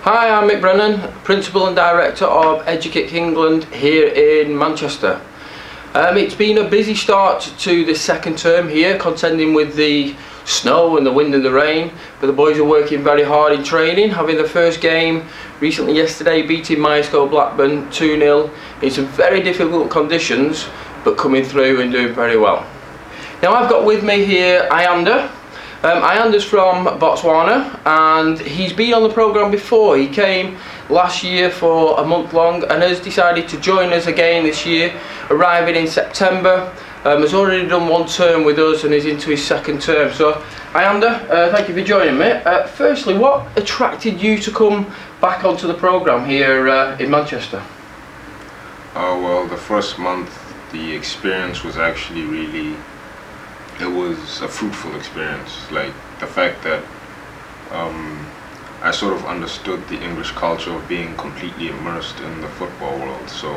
Hi, I'm Mick Brennan, Principal and Director of Edukick England here in Manchester. It's been a busy start to this second term here, contending with the snow and the wind and the rain, but the boys are working very hard in training, having the first game recently yesterday, beating Blackburn 2-0 in some very difficult conditions, but coming through and doing very well. Now I've got with me here Ayanda. Ayanda's from Botswana and he's been on the programme before. He came last year for a month long and has decided to join us again this year, arriving in September. Has already done one term with us and is into his second term. So Ayanda, thank you for joining me. Firstly, what attracted you to come back onto the programme here in Manchester? Well, the first month the experience was actually it was a fruitful experience. Like the fact that I sort of understood the English culture of being completely immersed in the football world. So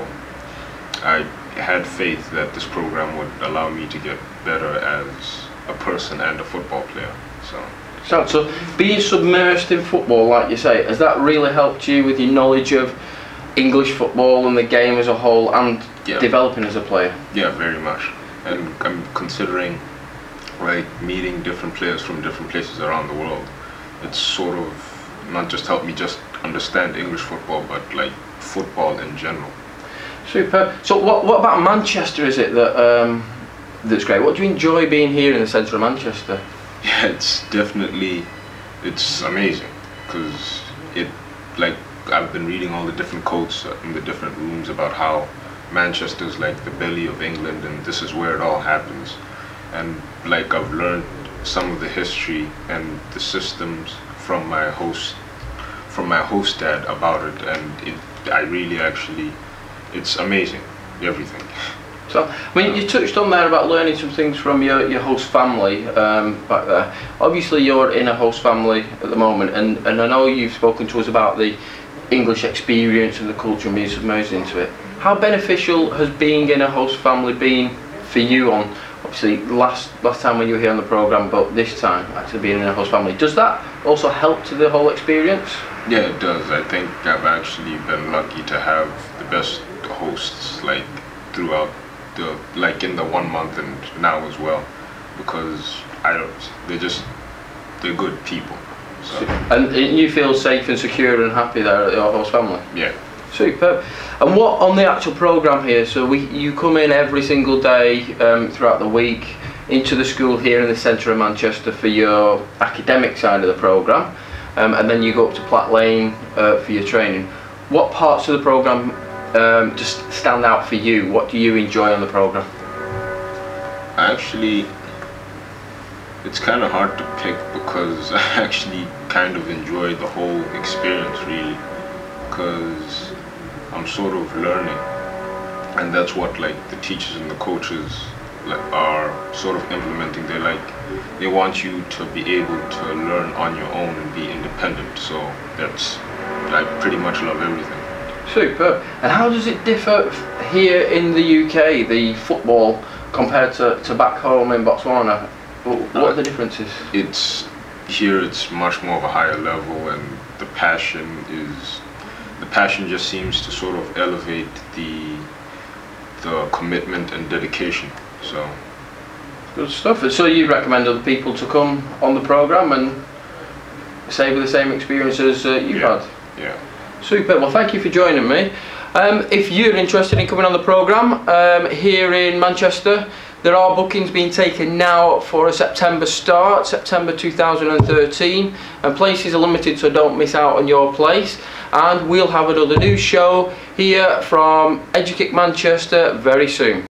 I had faith that this program would allow me to get better as a person and a football player. So being submersed in football, like you say, has that really helped you with your knowledge of English football and the game as a whole, and developing as a player? Yeah, very much. And I'm considering like meeting different players from different places around the world. It's sort of not just helped me just understand English football, but like football in general. Super. So what about Manchester is it that that's great? What do you enjoy being here in the centre of Manchester? Yeah, it's amazing, because I've been reading all the different quotes in the different rooms about how Manchester's like the belly of England and this is where it all happens. And like I've learned some of the history and the systems from my host dad about it, and it's amazing, everything. So, I mean, you touched on there about learning some things from your host family back there. Obviously you're in a host family at the moment, and I know you've spoken to us about the English experience and the culture and being submerged into it. How beneficial has being in a host family been for you on, obviously last time when you were here on the programme, but this time actually being in a host family? Does that also help to the whole experience? Yeah, it does. I think I've actually been lucky to have the best hosts like throughout in the 1 month and now as well, because they're good people. So. And you feel safe and secure and happy there at your host family? Yeah. Superb. And what on the actual programme here, so you come in every single day throughout the week into the school here in the centre of Manchester for your academic side of the programme, and then you go up to Platt Lane for your training. What parts of the programme just stand out for you? What do you enjoy on the programme? Actually, it's kind of hard to pick, because I actually kind of enjoy the whole experience really, because I'm sort of learning, and that's what like the teachers and the coaches are sort of implementing. They want you to be able to learn on your own and be independent. So that's, I pretty much love everything. Superb. And how does it differ here in the UK, the football, compared to back home in Botswana? What are the differences? It's much more of a higher level, and the passion just seems to sort of elevate the commitment and dedication. So good stuff. So you recommend other people to come on the programme and savor the same experiences you've had? Yeah. Super. Well, thank you for joining me. If you're interested in coming on the programme here in Manchester, there are bookings being taken now for a September start, September 2013, and places are limited, so don't miss out on your place. And we'll have another news show here from Edukick Manchester very soon.